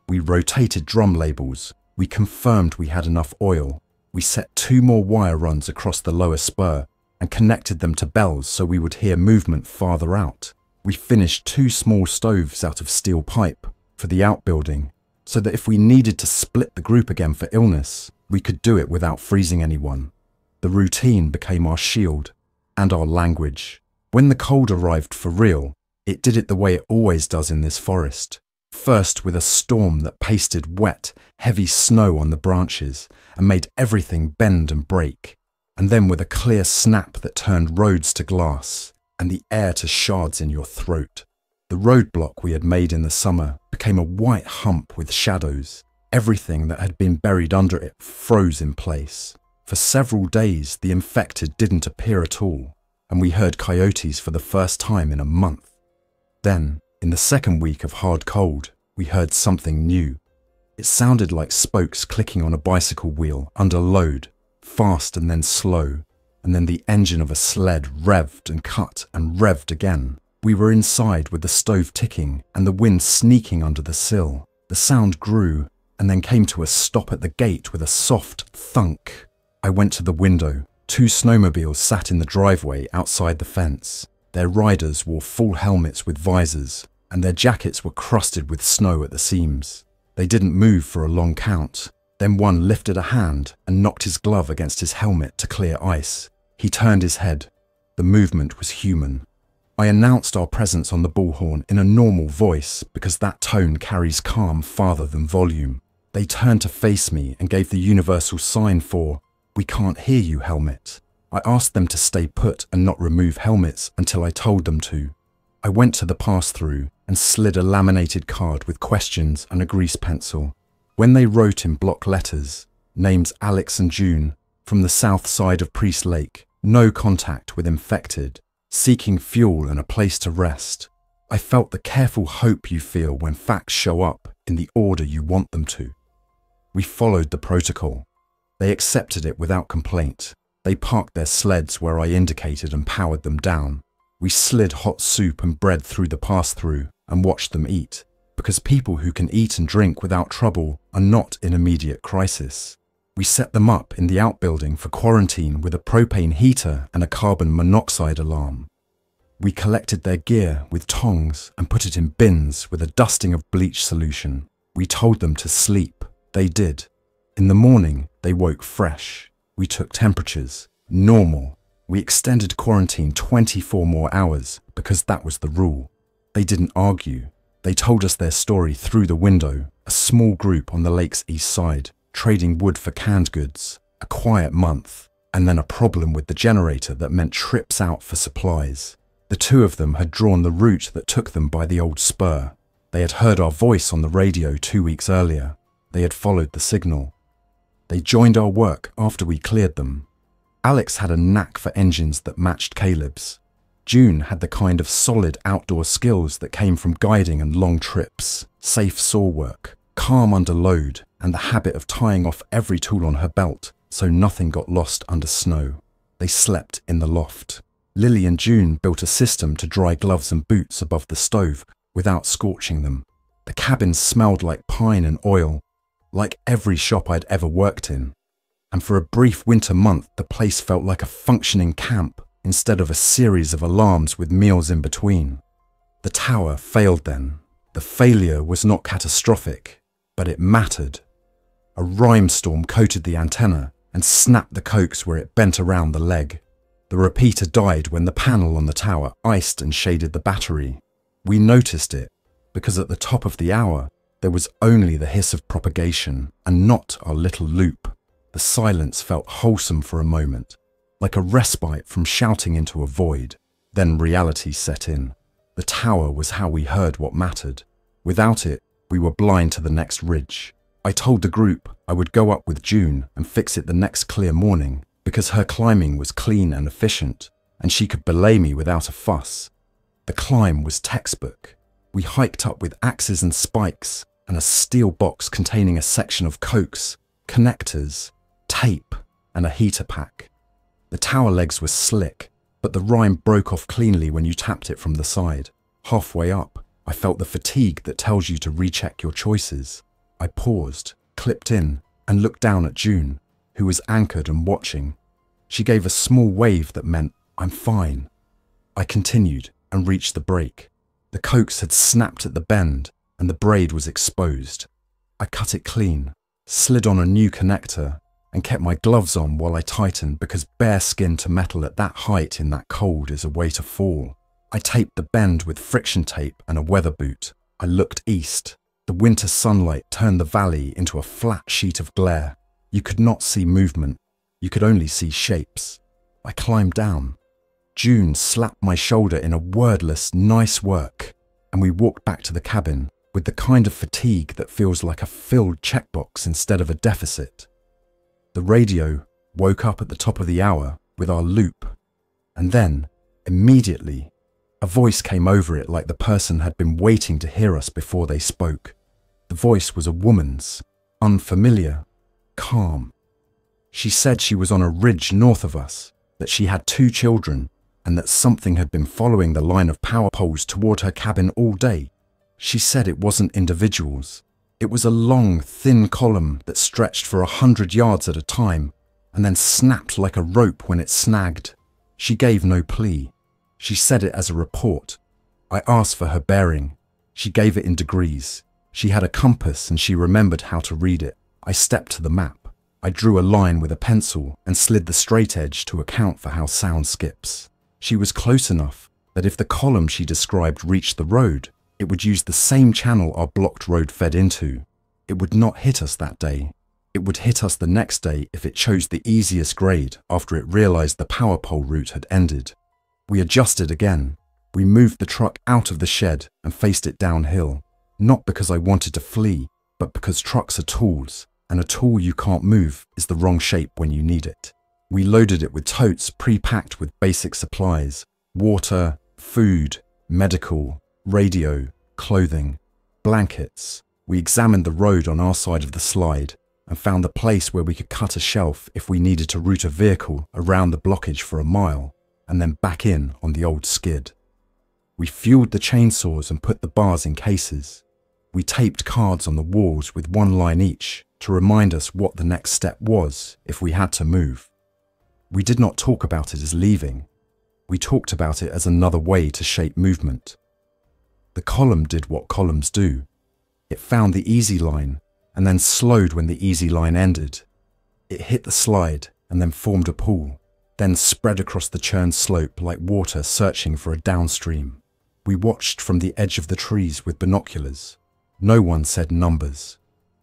We rotated drum labels. We confirmed we had enough oil. We set 2 more wire runs across the lower spur and connected them to bells so we would hear movement farther out. We finished 2 small stoves out of steel pipe for the outbuilding, so that if we needed to split the group again for illness, we could do it without freezing anyone. The routine became our shield and our language. When the cold arrived for real, it did it the way it always does in this forest. First with a storm that pasted wet, heavy snow on the branches and made everything bend and break, and then with a clear snap that turned roads to glass and the air to shards in your throat. The roadblock we had made in the summer became a white hump with shadows. Everything that had been buried under it froze in place. For several days, the infected didn't appear at all, and we heard coyotes for the first time in a month. Then, in the second week of hard cold, we heard something new. It sounded like spokes clicking on a bicycle wheel under load, fast and then slow, and then the engine of a sled revved and cut and revved again. We were inside with the stove ticking and the wind sneaking under the sill. The sound grew and then came to a stop at the gate with a soft thunk. I went to the window. 2 snowmobiles sat in the driveway outside the fence. Their riders wore full helmets with visors, and their jackets were crusted with snow at the seams. They didn't move for a long count. Then one lifted a hand and knocked his glove against his helmet to clear ice. He turned his head. The movement was human. I announced our presence on the bullhorn in a normal voice because that tone carries calm farther than volume. They turned to face me and gave the universal sign for, "We can't hear you, helmet." I asked them to stay put and not remove helmets until I told them to. I went to the pass-through and slid a laminated card with questions and a grease pencil. When they wrote in block letters, names Alex and June, from the south side of Priest Lake, no contact with infected, seeking fuel and a place to rest, I felt the careful hope you feel when facts show up in the order you want them to. We followed the protocol. They accepted it without complaint. They parked their sleds where I indicated and powered them down. We slid hot soup and bread through the pass-through and watched them eat, because people who can eat and drink without trouble are not in immediate crisis. We set them up in the outbuilding for quarantine with a propane heater and a carbon monoxide alarm. We collected their gear with tongs and put it in bins with a dusting of bleach solution. We told them to sleep. They did. In the morning, they woke fresh. We took temperatures. Normal. We extended quarantine 24 more hours because that was the rule. They didn't argue. They told us their story through the window, a small group on the lake's east side, trading wood for canned goods, a quiet month, and then a problem with the generator that meant trips out for supplies. The 2 of them had drawn the route that took them by the old spur. They had heard our voice on the radio 2 weeks earlier. They had followed the signal. They joined our work after we cleared them. Alex had a knack for engines that matched Caleb's. June had the kind of solid outdoor skills that came from guiding and long trips, safe saw work, calm under load, and the habit of tying off every tool on her belt so nothing got lost under snow. They slept in the loft. Lily and June built a system to dry gloves and boots above the stove without scorching them. The cabin smelled like pine and oil, like every shop I'd ever worked in. And for a brief winter month, the place felt like a functioning camp instead of a series of alarms with meals in between. The tower failed then. The failure was not catastrophic, but it mattered. A rime storm coated the antenna and snapped the coax where it bent around the leg. The repeater died when the panel on the tower iced and shaded the battery. We noticed it because at the top of the hour, there was only the hiss of propagation and not our little loop. The silence felt wholesome for a moment, like a respite from shouting into a void. Then reality set in. The tower was how we heard what mattered. Without it, we were blind to the next ridge. I told the group I would go up with June and fix it the next clear morning because her climbing was clean and efficient and she could belay me without a fuss. The climb was textbook. We hiked up with axes and spikes and a steel box containing a section of cokes, connectors, tape, and a heater pack. The tower legs were slick, but the rime broke off cleanly when you tapped it from the side. Halfway up, I felt the fatigue that tells you to recheck your choices. I paused, clipped in, and looked down at June, who was anchored and watching. She gave a small wave that meant, "I'm fine." I continued and reached the break. The cokes had snapped at the bend, and the braid was exposed. I cut it clean, slid on a new connector, and kept my gloves on while I tightened because bare skin to metal at that height in that cold is a way to fall. I taped the bend with friction tape and a weather boot. I looked east. The winter sunlight turned the valley into a flat sheet of glare. You could not see movement. You could only see shapes. I climbed down. June slapped my shoulder in a wordless "nice work," and we walked back to the cabin with the kind of fatigue that feels like a filled checkbox instead of a deficit. The radio woke up at the top of the hour with our loop, and then, immediately, a voice came over it like the person had been waiting to hear us before they spoke. The voice was a woman's, unfamiliar, calm. She said she was on a ridge north of us, that she had 2 children, and that something had been following the line of power poles toward her cabin all day. She said it wasn't individuals. It was a long, thin column that stretched for 100 yards at a time, and then snapped like a rope when it snagged. She gave no plea. She said it as a report. I asked for her bearing. She gave it in degrees. She had a compass and she remembered how to read it. I stepped to the map. I drew a line with a pencil and slid the straight edge to account for how sound skips. She was close enough that if the column she described reached the road, it would use the same channel our blocked road fed into. It would not hit us that day. It would hit us the next day if it chose the easiest grade after it realized the power pole route had ended. We adjusted again. We moved the truck out of the shed and faced it downhill, not because I wanted to flee, but because trucks are tools, and a tool you can't move is the wrong shape when you need it. We loaded it with totes pre-packed with basic supplies: water, food, medical, radio, clothing, blankets. We examined the road on our side of the slide and found a place where we could cut a shelf if we needed to route a vehicle around the blockage for a mile, and then back in on the old skid. We fueled the chainsaws and put the bars in cases. We taped cards on the walls with 1 line each to remind us what the next step was if we had to move. We did not talk about it as leaving. We talked about it as another way to shape movement. The column did what columns do. It found the easy line and then slowed when the easy line ended. It hit the slide and then formed a pool, then spread across the churned slope like water searching for a downstream. We watched from the edge of the trees with binoculars. No one said numbers.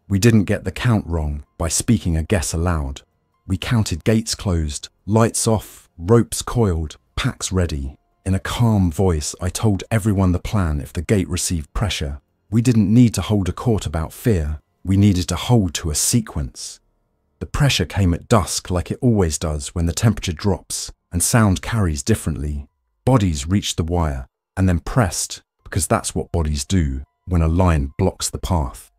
We didn't get the count wrong by speaking a guess aloud. We counted gates closed, lights off, ropes coiled, packs ready. In a calm voice, I told everyone the plan if the gate received pressure. We didn't need to hold a court about fear. We needed to hold to a sequence. The pressure came at dusk like it always does when the temperature drops and sound carries differently. Bodies reached the wire and then pressed, because that's what bodies do when a line blocks the path.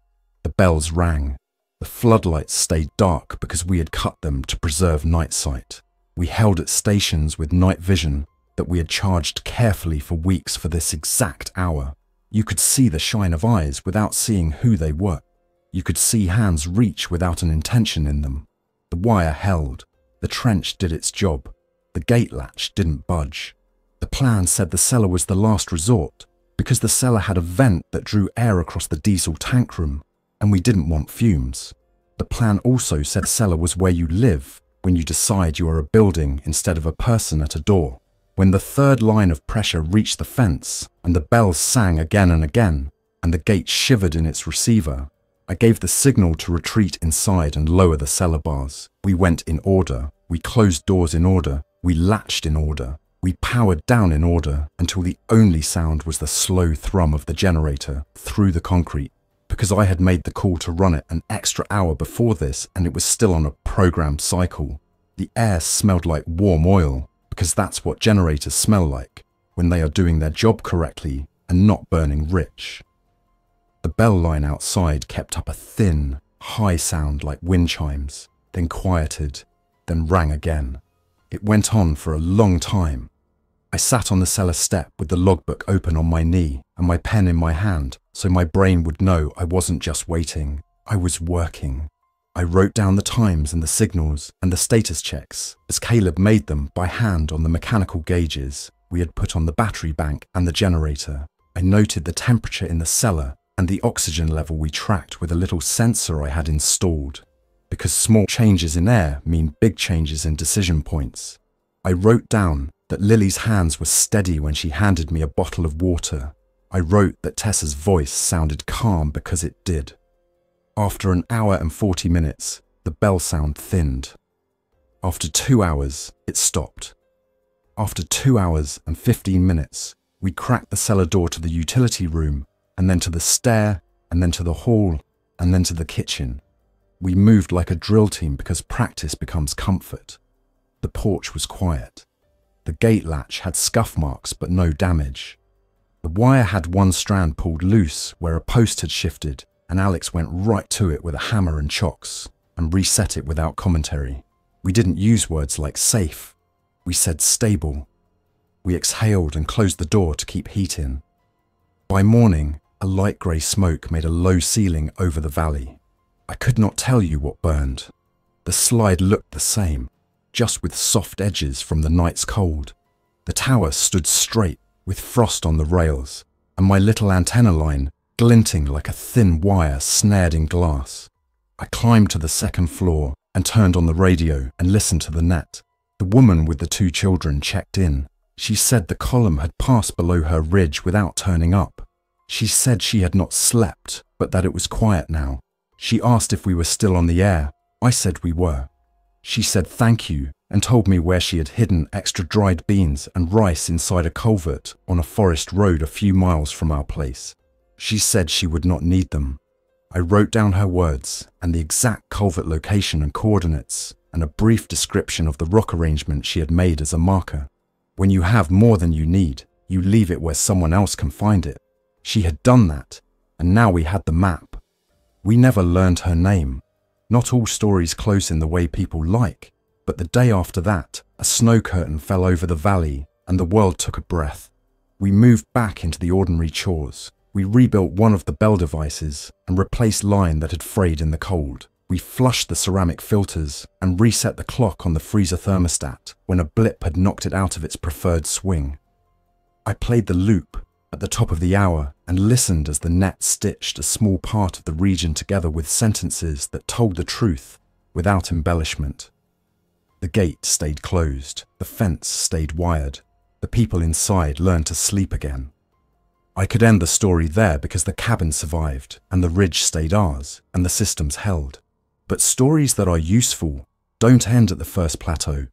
The bells rang. The floodlights stayed dark because we had cut them to preserve night sight. We held at stations with night vision that we had charged carefully for weeks for this exact hour. You could see the shine of eyes without seeing who they were. You could see hands reach without an intention in them. The wire held. The trench did its job. The gate latch didn't budge. The plan said the cellar was the last resort because the cellar had a vent that drew air across the diesel tank room, and we didn't want fumes. The plan also said the cellar was where you live when you decide you are a building instead of a person at a door. When the third line of pressure reached the fence and the bells sang again and again and the gate shivered in its receiver, I gave the signal to retreat inside and lower the cellar bars. We went in order. We closed doors in order. We latched in order. We powered down in order until the only sound was the slow thrum of the generator through the concrete, because I had made the call to run it an extra hour before this and it was still on a programmed cycle. The air smelled like warm oil, because that's what generators smell like when they are doing their job correctly and not burning rich. The bell line outside kept up a thin, high sound like wind chimes, then quieted, then rang again. It went on for a long time. I sat on the cellar step with the logbook open on my knee and my pen in my hand, so my brain would know I wasn't just waiting, I was working. I wrote down the times and the signals and the status checks as Caleb made them by hand on the mechanical gauges we had put on the battery bank and the generator. I noted the temperature in the cellar and the oxygen level we tracked with a little sensor I had installed, because small changes in air mean big changes in decision points. I wrote down that Lily's hands were steady when she handed me a bottle of water. I wrote that Tessa's voice sounded calm because it did. After an hour and 40 minutes, the bell sound thinned. After 2 hours, it stopped. After 2 hours and 15 minutes, we cracked the cellar door to the utility room, and then to the stair, and then to the hall, and then to the kitchen. We moved like a drill team because practice becomes comfort. The porch was quiet. The gate latch had scuff marks but no damage. The wire had one strand pulled loose where a post had shifted, and Alex went right to it with a hammer and chocks and reset it without commentary. We didn't use words like safe. We said stable. We exhaled and closed the door to keep heat in. By morning, a light grey smoke made a low ceiling over the valley. I could not tell you what burned. The slide looked the same, just with soft edges from the night's cold. The tower stood straight with frost on the rails, and my little antenna line glinting like a thin wire snared in glass. I climbed to the second floor and turned on the radio and listened to the net. The woman with the 2 children checked in. She said the column had passed below her ridge without turning up. She said she had not slept, but that it was quiet now. She asked if we were still on the air. I said we were. She said thank you and told me where she had hidden extra dried beans and rice inside a culvert on a forest road a few miles from our place. She said she would not need them. I wrote down her words and the exact culvert location and coordinates and a brief description of the rock arrangement she had made as a marker. When you have more than you need, you leave it where someone else can find it. She had done that, and now we had the map. We never learned her name. Not all stories close in the way people like, but the day after that, a snow curtain fell over the valley and the world took a breath. We moved back into the ordinary chores. We rebuilt one of the bell devices and replaced line that had frayed in the cold. We flushed the ceramic filters and reset the clock on the freezer thermostat when a blip had knocked it out of its preferred swing. I played the loop at the top of the hour and listened as the net stitched a small part of the region together with sentences that told the truth without embellishment. The gate stayed closed, the fence stayed wired, the people inside learned to sleep again. I could end the story there because the cabin survived and the ridge stayed ours and the systems held. But stories that are useful don't end at the first plateau.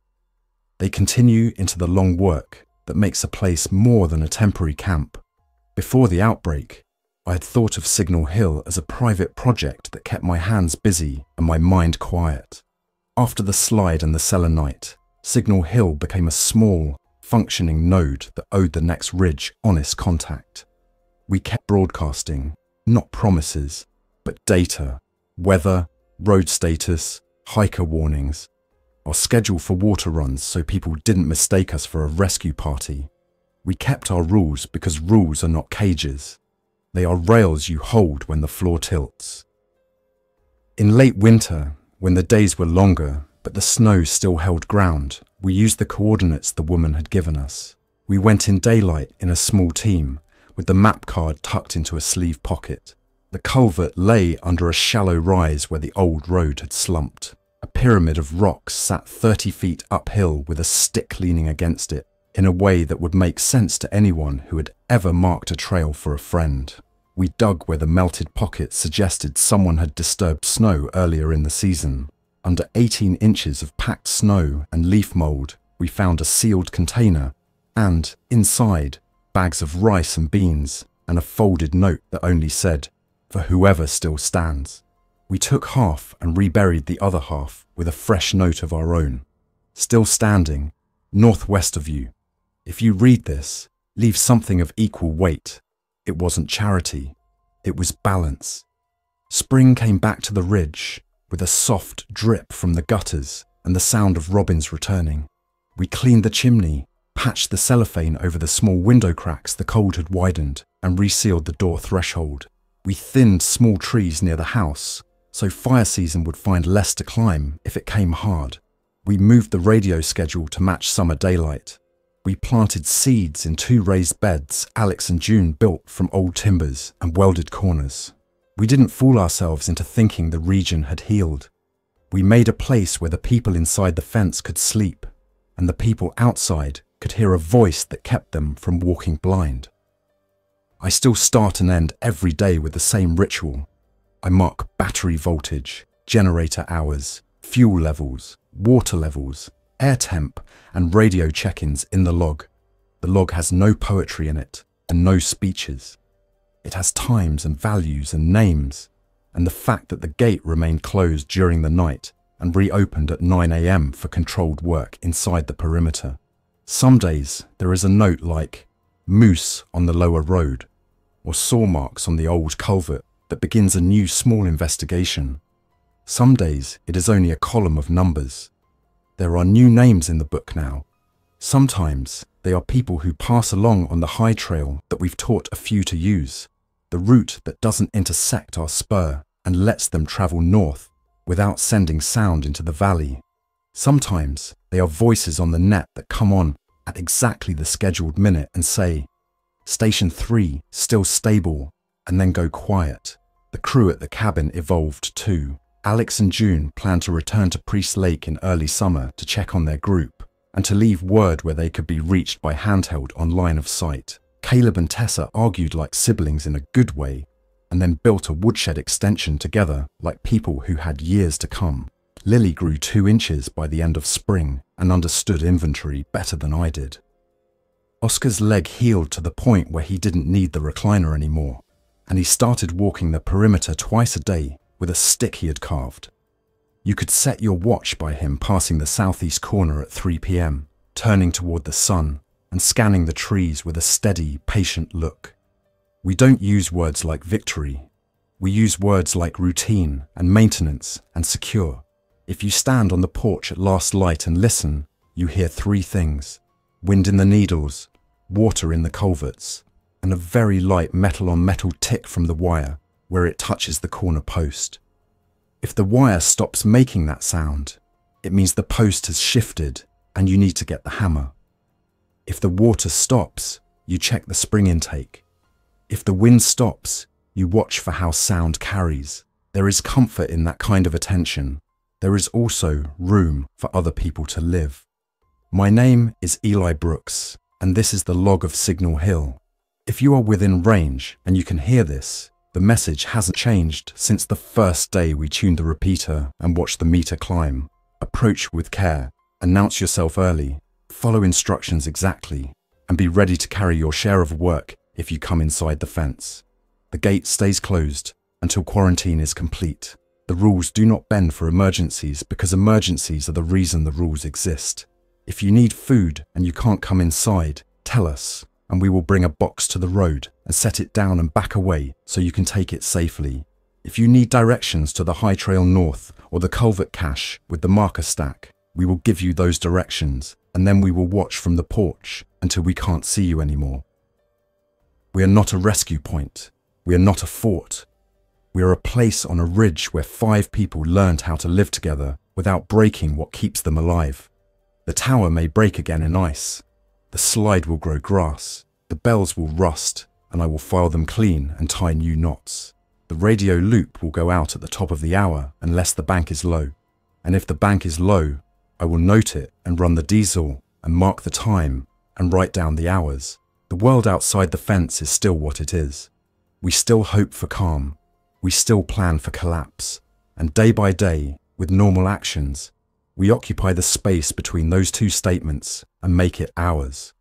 They continue into the long work that makes a place more than a temporary camp. Before the outbreak, I had thought of Signal Hill as a private project that kept my hands busy and my mind quiet. After the slide and the cellar night, Signal Hill became a small, functioning node that owed the next ridge honest contact. We kept broadcasting, not promises, but data, weather, road status, hiker warnings, our schedule for water runs so people didn't mistake us for a rescue party. We kept our rules because rules are not cages. They are rails you hold when the floor tilts. In late winter, when the days were longer but the snow still held ground, we used the coordinates the woman had given us. We went in daylight in a small team, with the map card tucked into a sleeve pocket. The culvert lay under a shallow rise where the old road had slumped. A pyramid of rocks sat 30 feet uphill with a stick leaning against it, in a way that would make sense to anyone who had ever marked a trail for a friend. We dug where the melted pocket suggested someone had disturbed snow earlier in the season. Under 18 inches of packed snow and leaf mold, we found a sealed container and, inside, bags of rice and beans and a folded note that only said, for whoever still stands. We took half and reburied the other half with a fresh note of our own. Still standing, northwest of you. If you read this, leave something of equal weight. It wasn't charity, it was balance. Spring came back to the ridge with a soft drip from the gutters and the sound of robins returning. We cleaned the chimney, patched the cellophane over the small window cracks the cold had widened, and resealed the door threshold. We thinned small trees near the house, so fire season would find less to climb if it came hard. We moved the radio schedule to match summer daylight. We planted seeds in 2 raised beds Alex and June built from old timbers and welded corners. We didn't fool ourselves into thinking the region had healed. We made a place where the people inside the fence could sleep, and the people outside could hear a voice that kept them from walking blind. I still start and end every day with the same ritual. I mark battery voltage, generator hours, fuel levels, water levels, air temp, and radio check-ins in the log. The log has no poetry in it and no speeches. It has times and values and names, and the fact that the gate remained closed during the night and reopened at 9 a.m. for controlled work inside the perimeter. Some days there is a note like moose on the lower road or saw marks on the old culvert that begins a new small investigation. Some days it is only a column of numbers. There are new names in the book now. Sometimes they are people who pass along on the high trail that we've taught a few to use, the route that doesn't intersect our spur and lets them travel north without sending sound into the valley. Sometimes they are voices on the net that come on at exactly the scheduled minute and say, Station 3, still stable, and then go quiet. The crew at the cabin evolved too. Alex and June planned to return to Priest Lake in early summer to check on their group and to leave word where they could be reached by handheld on line of sight. Caleb and Tessa argued like siblings in a good way and then built a woodshed extension together like people who had years to come. Lily grew 2 inches by the end of spring and understood inventory better than I did. Oscar's leg healed to the point where he didn't need the recliner anymore, and he started walking the perimeter twice a day with a stick he had carved. You could set your watch by him passing the southeast corner at 3 p.m, turning toward the sun and scanning the trees with a steady, patient look. We don't use words like victory. We use words like routine and maintenance and secure. If you stand on the porch at last light and listen, you hear 3 things: wind in the needles, water in the culverts, and a very light metal-on-metal tick from the wire where it touches the corner post. If the wire stops making that sound, it means the post has shifted and you need to get the hammer. If the water stops, you check the spring intake. If the wind stops, you watch for how sound carries. There is comfort in that kind of attention. There is also room for other people to live. My name is Eli Brooks, and this is the log of Signal Hill. If you are within range and you can hear this, the message hasn't changed since the first day we tuned the repeater and watched the meter climb. Approach with care, announce yourself early, follow instructions exactly, and be ready to carry your share of work if you come inside the fence. The gate stays closed until quarantine is complete. The rules do not bend for emergencies because emergencies are the reason the rules exist. If you need food and you can't come inside, tell us, and we will bring a box to the road and set it down and back away so you can take it safely. If you need directions to the high trail north or the culvert cache with the marker stack, we will give you those directions, and then we will watch from the porch until we can't see you anymore. We are not a rescue point. We are not a fort. We are a place on a ridge where 5 people learned how to live together without breaking what keeps them alive. The tower may break again in ice. The slide will grow grass. The bells will rust, and I will file them clean and tie new knots. The radio loop will go out at the top of the hour unless the bank is low. And if the bank is low, I will note it and run the diesel and mark the time and write down the hours. The world outside the fence is still what it is. We still hope for calm. We still plan for collapse. And day by day, with normal actions, we occupy the space between those 2 statements and make it ours.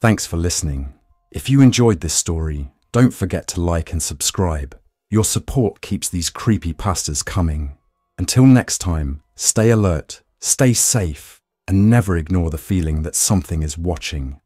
Thanks for listening. If you enjoyed this story, Don't forget to like and subscribe. Your support keeps these creepypastas coming. Until next time, stay alert, stay safe, and never ignore the feeling that something is watching.